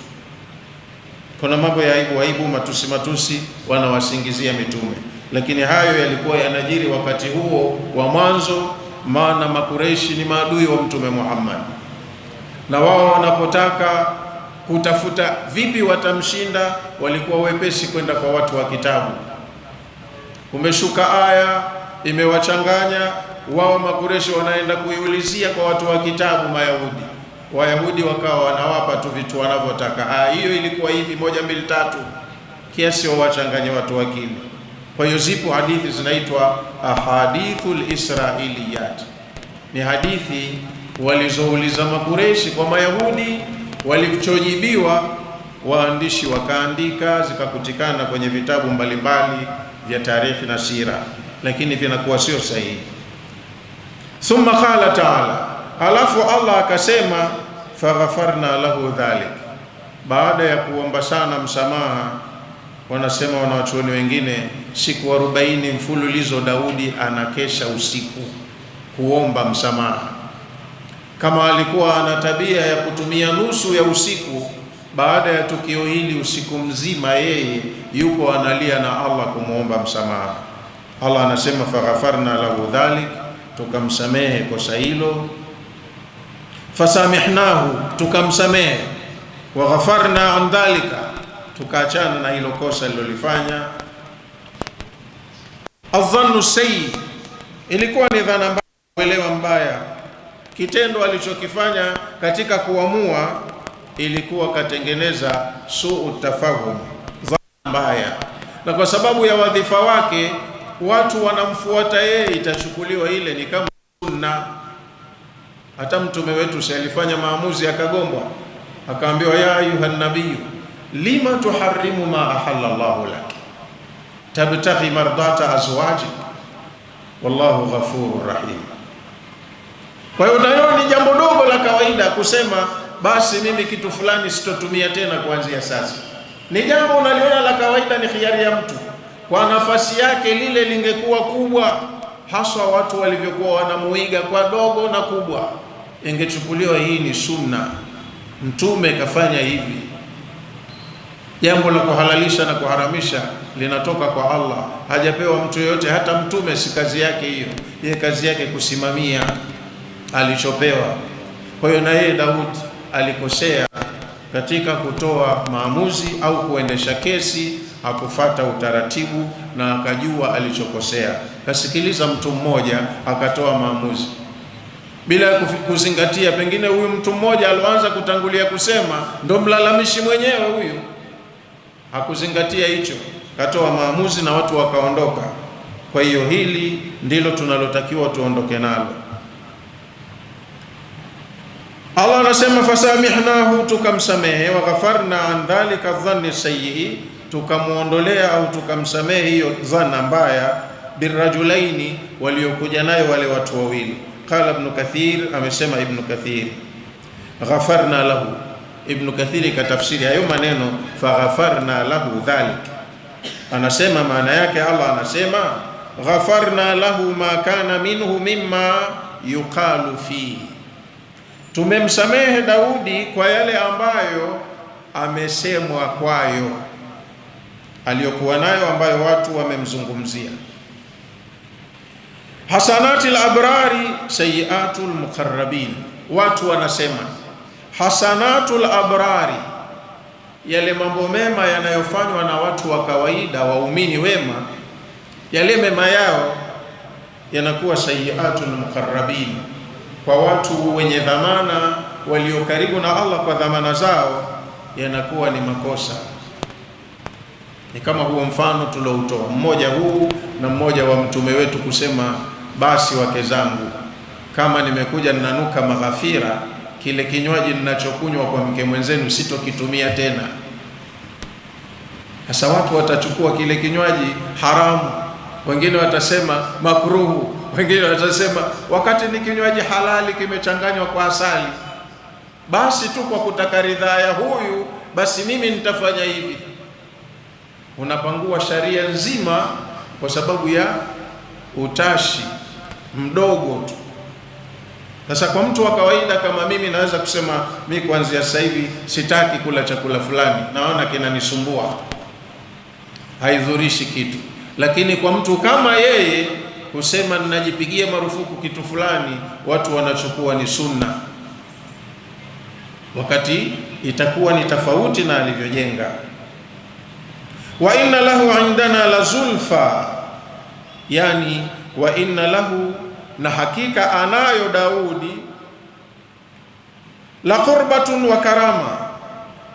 Kuna mambo ya aibu, matusi wanawasingizia mitume, lakini hayo yalikuwa yanajiri wakati huo wa mwanzo, maana Makureishi ni maadui wa Mtume Muhammad, na wao wanapotaka kutafuta vipi watamshinda, walikuwa wepesi kwenda kwa watu wa kitabu. Umeshuka aya imewachanganya wao, Makureishi wanaenda kuiulizia kwa watu wa kitabu Mayahudi, Wayahudi wakawa wanawapa tu vitu wanavyotaka. Hiyo ilikuwa hivi 1 2 3, kiasi wawachanganye watu wakili. Kwa hiyo zipo hadithi zinaitwa ahadithul israiliyat, ni hadithi walizouliza Makureishi kwa Mayahudi, walichojibiwa waandishi wakaandika, zikakutikana kwenye vitabu mbalimbali vya tarikhi na sira, lakini vinakuwa sio sahihi. Thumma qala ta'ala, alafu Allah akasema faghafarna lahu dhalik. Baada ya kuomba sana msamaha, wanasema wanawachuoni wengine, siku 40 mfululizo Daudi anakesha usiku kuomba msamaha. Kama alikuwa ana tabia ya kutumia nusu ya usiku, baada ya tukio hili usiku mzima yeye yupo analia na Allah kumuomba msamaha. Allah anasema faghafarna lahu dhalik, tukamsamehe kosa hilo. Fasamihnahu, tukamsamehe. Wa ghafarna an dhalika, tukaachana na hilo kosa lilolifanya. Adhannu sayyi, ilikuwa ni dhana mbaya, uelewa mbaya. Kitendo alichokifanya katika kuamua ilikuwa katengeneza suu tafahum, dhana mbaya, na kwa sababu ya wadhifa wake watu wanamfuata yeye, itachukuliwa ile ni kama sunna. Hata mtume wetu si alifanya maamuzi akagombwa, akaambiwa ya ayuhan nabiyyu lima tuharrimu ma ahalla Allahu lak tabtaghi mardata azwajik wallahu ghafurur rahim. Kwa hiyo nayo ni jambo dogo la kawaida kusema basi mimi kitu fulani sitotumia tena kuanzia sasa. Ni jambo unaliona la kawaida, ni khiari ya mtu. Kwa nafasi yake lile lingekuwa kubwa, haswa watu walivyokuwa wanamuiga kwa dogo na kubwa, ingechukuliwa hii ni sunna, mtume kafanya hivi. Jambo la kuhalalisha na kuharamisha linatoka kwa Allah, hajapewa mtu yoyote, hata mtume si kazi yake hiyo. Yeye kazi yake kusimamia alichopewa. Kwa hiyo na yeye Daudi alikosea katika kutoa maamuzi au kuendesha kesi, hakufata utaratibu na akajua alichokosea. Kasikiliza mtu mmoja akatoa maamuzi bila kuzingatia, pengine huyu mtu mmoja alioanza kutangulia kusema ndo mlalamishi mwenyewe huyu, hakuzingatia hicho, katoa maamuzi na watu wakaondoka. Kwa hiyo hili ndilo tunalotakiwa tuondoke nalo. Allah anasema fasamihnahu, tukamsamehe. Wa ghafarna an dhalika dhanni sayyi, tukamuondolea au tukamsamehe hiyo dhana mbaya. Birrajulaini, waliokuja nayo wale watu wawili. Qala Ibn Kathir, amesema Ibn Kathir ghafarna lahu. Ibn Kathir katafsiri hayo maneno faghafarna lahu dhalik, anasema maana yake Allah anasema ghafarna lahu ma kana minhu mimma yuqalu fihi, tumemsamehe Daudi kwa yale ambayo amesemwa kwayo, aliyokuwa nayo ambayo watu wamemzungumzia. Hasanatil abrari sayiatul muqarrabin, watu wanasema hasanatul abrari, yale mambo mema yanayofanywa na watu wa kawaida, waumini wema, yale mema yao yanakuwa sayiatul muqarrabin, kwa watu wenye dhamana walio karibu na Allah kwa dhamana zao, yanakuwa ni makosa. Ni kama huo mfano tuloutoa, mmoja huu na mmoja wa mtume wetu kusema, basi wake zangu, kama nimekuja ninanuka maghafira, kile kinywaji ninachokunywa kwa mke mwenzenu sitokitumia tena. Sasa watu watachukua kile kinywaji haramu, wengine watasema makruhu, wengine watasema wakati ni kinywaji halali kimechanganywa kwa asali, basi tu kwa kutaka ridhaa ya huyu, basi mimi nitafanya hivi. Unapangua sharia nzima kwa sababu ya utashi mdogo tu. Sasa kwa mtu wa kawaida kama mimi naweza kusema mimi kuanzia sasa hivi sitaki kula chakula fulani, naona kinanisumbua, haidhurishi kitu. Lakini kwa mtu kama yeye kusema ninajipigia marufuku kitu fulani, watu wanachukua ni sunna, wakati itakuwa ni tofauti na alivyojenga. Wa inna lahu indana la zulfa, yani wa inna lahu, na hakika anayo Daudi, la qurbatun wa karama,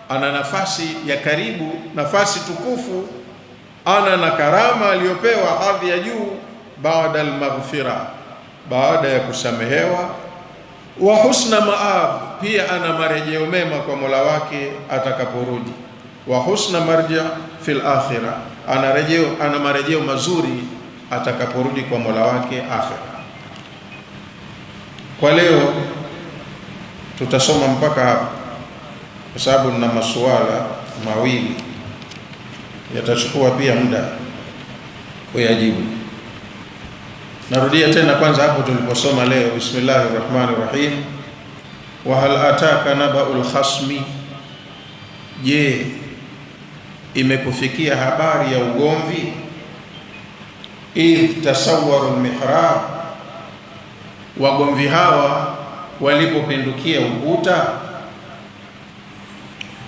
ana nafasi ya karibu, nafasi tukufu, ana na karama aliyopewa, hadhi ya juu, baada al-maghfira, baada ya kusamehewa, wa husna maab, pia ana marejeo mema kwa Mola wake atakaporudi, wa husna marja fil akhirah, ana marejeo mazuri atakaporudi kwa Mola wake akhira. Kwa leo tutasoma mpaka hapa, kwa sababu nina masuala mawili yatachukua pia muda kuyajibu. Narudia tena kwanza hapo tuliposoma leo, bismillahir rahmanir rahim, wa hal ataka naba'ul khasmi, je, imekufikia habari ya ugomvi? Idh tasawwaru al-mihrab, wagomvi hawa walipopindukia ukuta.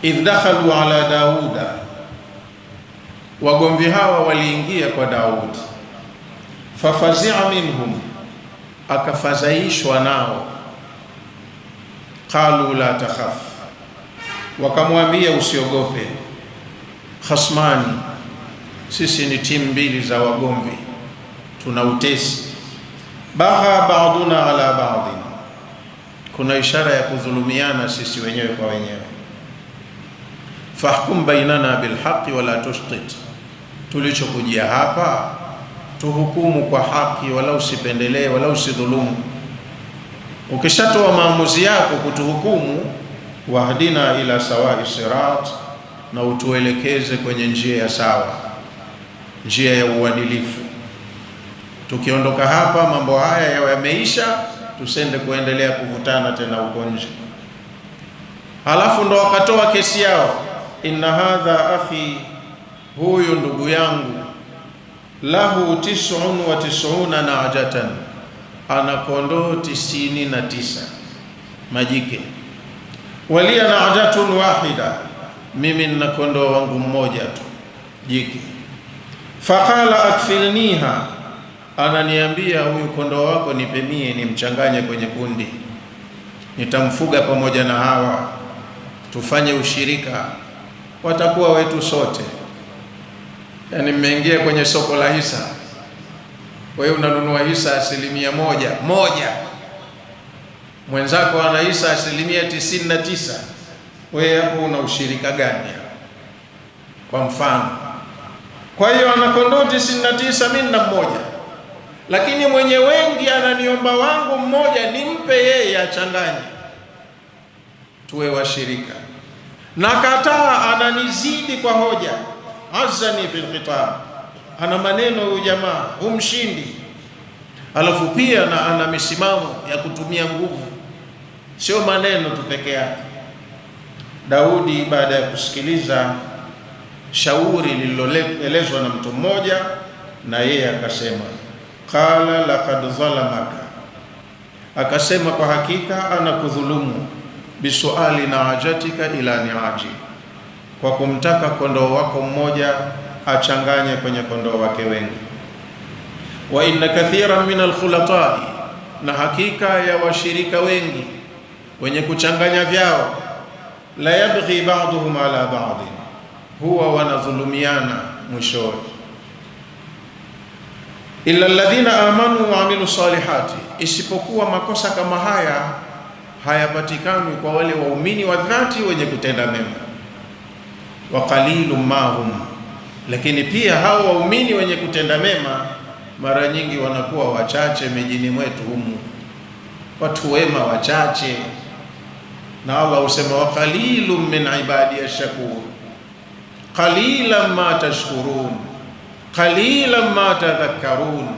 Idh dakhalu ala Dauda, wagomvi hawa waliingia kwa Daudi. Fafazia minhum, akafadhaishwa nao. Qalu la takhaf, wakamwambia usiogope. Khasmani, sisi ni timu mbili za wagomvi, tuna utesi. Bagha ba'duna ala ba'din, kuna ishara ya kudhulumiana sisi wenyewe kwa wenyewe. Fahkum bainana bilhaqi wala tushtit, tulichokujia hapa tuhukumu kwa haki, wala usipendelee wala usidhulumu. Ukishatoa maamuzi yako kutuhukumu, wahdina ila sawa'i sirat, na utuelekeze kwenye njia ya sawa, njia ya uadilifu. Tukiondoka hapa mambo haya yawe yameisha, tusende kuendelea kuvutana tena huko nje. Halafu ndo wakatoa kesi yao, inna hadha akhi, huyu ndugu yangu, lahu 99 najatan, ana kondoo 99 majike, walia najatun wahida, mimi nina kondoo wangu mmoja tu jike. Faqala akfilniha, ananiambia huyu kondoo wako nipe mie, nimchanganye kwenye kundi, nitamfuga pamoja na hawa, tufanye ushirika, watakuwa wetu sote. Yani mmeingia kwenye soko la hisa, wewe unanunua hisa 100%, mwenzako ana hisa 99%, wewe hapo una ushirika gani? Kwa mfano, kwa hiyo ana kondoo 99, mimi na mmoja, lakini mwenye wengi ananiomba wangu mmoja nimpe yeye achanganye, tuwe washirika. Na kataa, ananizidi kwa hoja, azani fil khitab, ana maneno huyu jamaa, humshindi. Alafu pia na ana misimamo ya kutumia nguvu, sio maneno tu peke yake. Daudi baada ya kusikiliza shauri lililoelezwa na mtu mmoja, na yeye akasema, qala laqad zalamaka, akasema kwa hakika anakudhulumu, bisuali naajatika ila niaji, kwa kumtaka kondoo wako mmoja achanganye kwenye kondoo wake wengi. Wa inna kathiran min alkhulatai, na hakika ya washirika wengi wenye kuchanganya vyao, la yabghi ba'duhum ala ba'd, huwa wanadhulumiana mwishowe. Illa alladhina amanu wa amilu salihati, isipokuwa makosa kama haya hayapatikani kwa wale waumini wa dhati wenye kutenda mema. Wa qalilum mahum, lakini pia hao waumini wenye kutenda mema mara nyingi wanakuwa wachache mijini mwetu humu, watu wema wachache. Na Allah husema, wa qalilum min ibadi ash-shakur, qalilan ma tashkurun, qalilan ma tadhakkarun.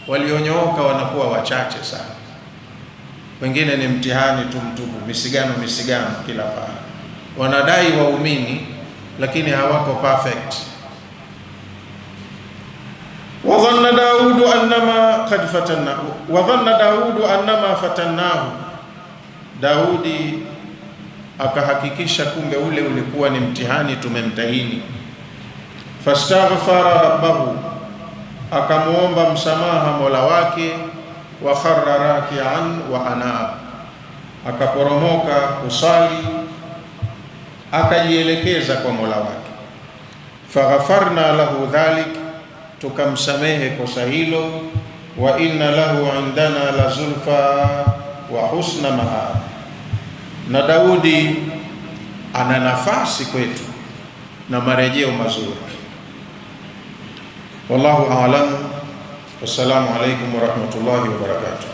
walionyooka wanakuwa wachache sana. Wengine ni mtihani tu mtupu, misigano kila pale. Wanadai waumini lakini hawako perfect. Wadhanna Daudu annama fatannahu, Daudi akahakikisha kumbe ule ulikuwa ni mtihani, tumemtahini. Fastaghfara rabbahu, akamuomba msamaha Mola wake. Wa kharra raki'an wa anab, akaporomoka kusali akajielekeza kwa Mola wake. Faghafarna lahu dhalik, tukamsamehe kosa hilo. Wa inna lahu indana la zulfa wa husna mahab, na Daudi ana nafasi kwetu na marejeo mazuri. Wallahu a'lam. Wassalamu alaykum wa rahmatullahi wa barakatuh.